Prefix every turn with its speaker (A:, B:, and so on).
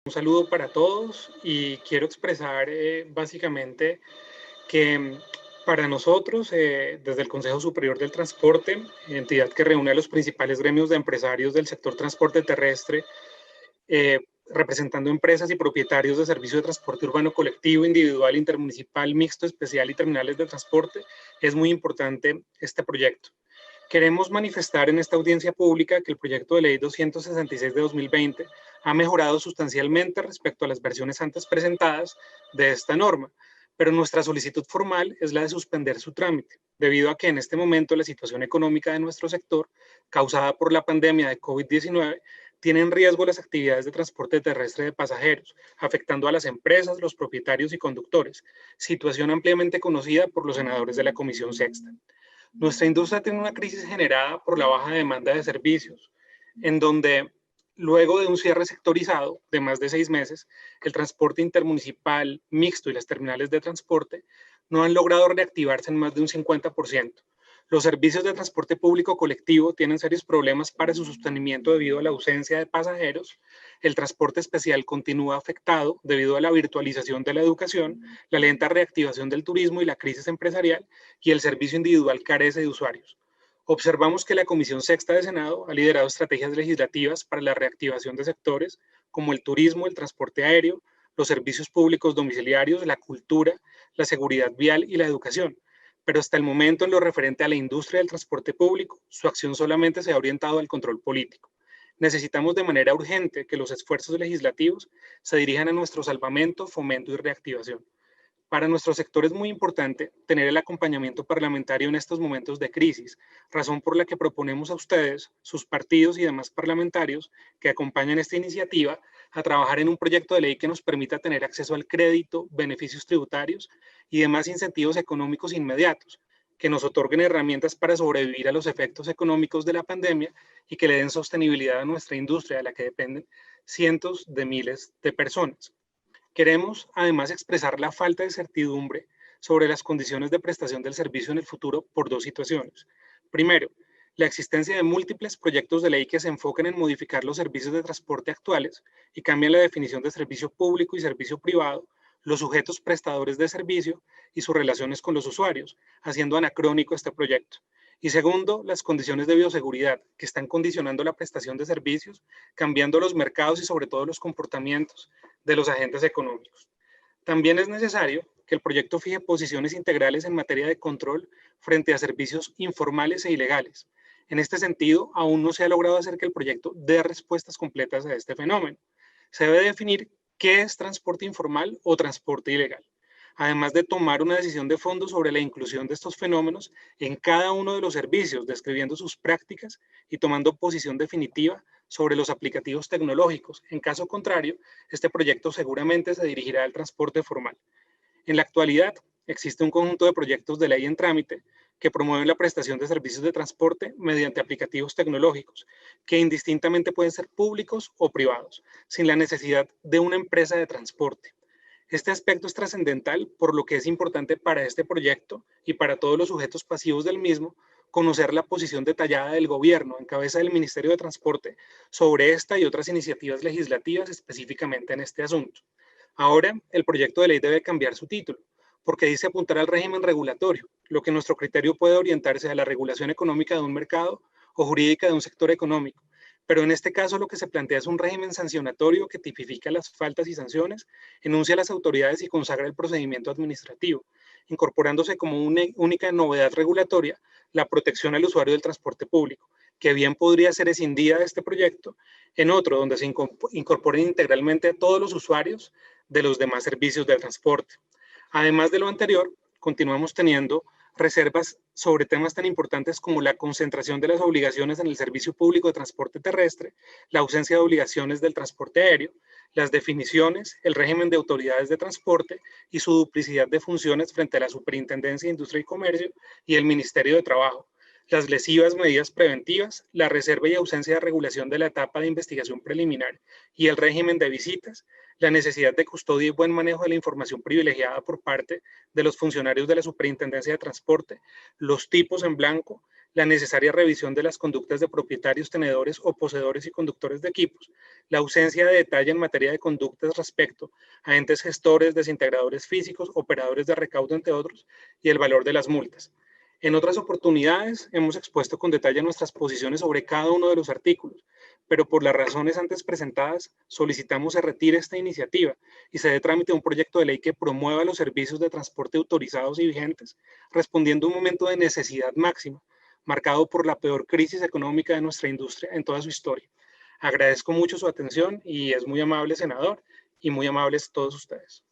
A: Un saludo para todos y quiero expresar básicamente que para nosotros, desde el Consejo Superior del Transporte, entidad que reúne a los principales gremios de empresarios del sector transporte terrestre, representando empresas y propietarios de servicios de transporte urbano colectivo, individual, intermunicipal, mixto, especial y terminales de transporte, es muy importante este proyecto. Queremos manifestar en esta audiencia pública que el proyecto de ley 266 de 2020 ha mejorado sustancialmente respecto a las versiones antes presentadas de esta norma, pero nuestra solicitud formal es la de suspender su trámite, debido a que en este momento la situación económica de nuestro sector, causada por la pandemia de COVID-19, tiene en riesgo las actividades de transporte terrestre de pasajeros, afectando a las empresas, los propietarios y conductores, situación ampliamente conocida por los senadores de la Comisión Sexta. Nuestra industria tiene una crisis generada por la baja demanda de servicios, en donde luego de un cierre sectorizado de más de 6 meses, el transporte intermunicipal, mixto y las terminales de transporte no han logrado reactivarse en más de un 50%. Los servicios de transporte público colectivo tienen serios problemas para su sostenimiento debido a la ausencia de pasajeros. El transporte especial continúa afectado debido a la virtualización de la educación, la lenta reactivación del turismo y la crisis empresarial, y el servicio individual carece de usuarios. Observamos que la Comisión Sexta de Senado ha liderado estrategias legislativas para la reactivación de sectores como el turismo, el transporte aéreo, los servicios públicos domiciliarios, la cultura, la seguridad vial y la educación. Pero hasta el momento, en lo referente a la industria del transporte público, su acción solamente se ha orientado al control político. Necesitamos de manera urgente que los esfuerzos legislativos se dirijan a nuestro salvamento, fomento y reactivación. Para nuestro sector es muy importante tener el acompañamiento parlamentario en estos momentos de crisis, razón por la que proponemos a ustedes, sus partidos y demás parlamentarios que acompañan esta iniciativa, a trabajar en un proyecto de ley que nos permita tener acceso al crédito, beneficios tributarios y demás incentivos económicos inmediatos, que nos otorguen herramientas para sobrevivir a los efectos económicos de la pandemia y que le den sostenibilidad a nuestra industria, de la que dependen cientos de miles de personas. Queremos, además, expresar la falta de certidumbre sobre las condiciones de prestación del servicio en el futuro por dos situaciones. Primero, la existencia de múltiples proyectos de ley que se enfocan en modificar los servicios de transporte actuales y cambian la definición de servicio público y servicio privado, los sujetos prestadores de servicio y sus relaciones con los usuarios, haciendo anacrónico este proyecto. Y segundo, las condiciones de bioseguridad que están condicionando la prestación de servicios, cambiando los mercados y sobre todo los comportamientos de los agentes económicos. También es necesario que el proyecto fije posiciones integrales en materia de control frente a servicios informales e ilegales. En este sentido, aún no se ha logrado hacer que el proyecto dé respuestas completas a este fenómeno. Se debe definir qué es transporte informal o transporte ilegal, además de tomar una decisión de fondo sobre la inclusión de estos fenómenos en cada uno de los servicios, describiendo sus prácticas y tomando posición definitiva sobre los aplicativos tecnológicos. En caso contrario, este proyecto seguramente se dirigirá al transporte formal. En la actualidad, existe un conjunto de proyectos de ley en trámite que promueven la prestación de servicios de transporte mediante aplicativos tecnológicos, que indistintamente pueden ser públicos o privados, sin la necesidad de una empresa de transporte. Este aspecto es trascendental, por lo que es importante para este proyecto y para todos los sujetos pasivos del mismo conocer la posición detallada del gobierno en cabeza del Ministerio de Transporte sobre esta y otras iniciativas legislativas específicamente en este asunto. Ahora, el proyecto de ley debe cambiar su título, porque dice apuntar al régimen regulatorio, lo que en nuestro criterio puede orientarse a la regulación económica de un mercado o jurídica de un sector económico. Pero en este caso lo que se plantea es un régimen sancionatorio que tipifica las faltas y sanciones, enuncia las autoridades y consagra el procedimiento administrativo, incorporándose como una única novedad regulatoria la protección al usuario del transporte público, que bien podría ser escindida de este proyecto en otro donde se incorporen integralmente a todos los usuarios de los demás servicios de transporte. Además de lo anterior, continuamos teniendo reservas sobre temas tan importantes como la concentración de las obligaciones en el servicio público de transporte terrestre, la ausencia de obligaciones del transporte aéreo, las definiciones, el régimen de autoridades de transporte y su duplicidad de funciones frente a la Superintendencia de Industria y Comercio y el Ministerio de Trabajo, las lesivas medidas preventivas, la reserva y ausencia de regulación de la etapa de investigación preliminar y el régimen de visitas, la necesidad de custodia y buen manejo de la información privilegiada por parte de los funcionarios de la Superintendencia de Transporte, los tipos en blanco, la necesaria revisión de las conductas de propietarios, tenedores o poseedores y conductores de equipos, la ausencia de detalle en materia de conductas respecto a entes gestores, desintegradores físicos, operadores de recaudo, entre otros, y el valor de las multas. En otras oportunidades hemos expuesto con detalle nuestras posiciones sobre cada uno de los artículos, pero por las razones antes presentadas solicitamos se retire esta iniciativa y se dé trámite a un proyecto de ley que promueva los servicios de transporte autorizados y vigentes, respondiendo a un momento de necesidad máxima, marcado por la peor crisis económica de nuestra industria en toda su historia. Agradezco mucho su atención y es muy amable, senador, y muy amables todos ustedes.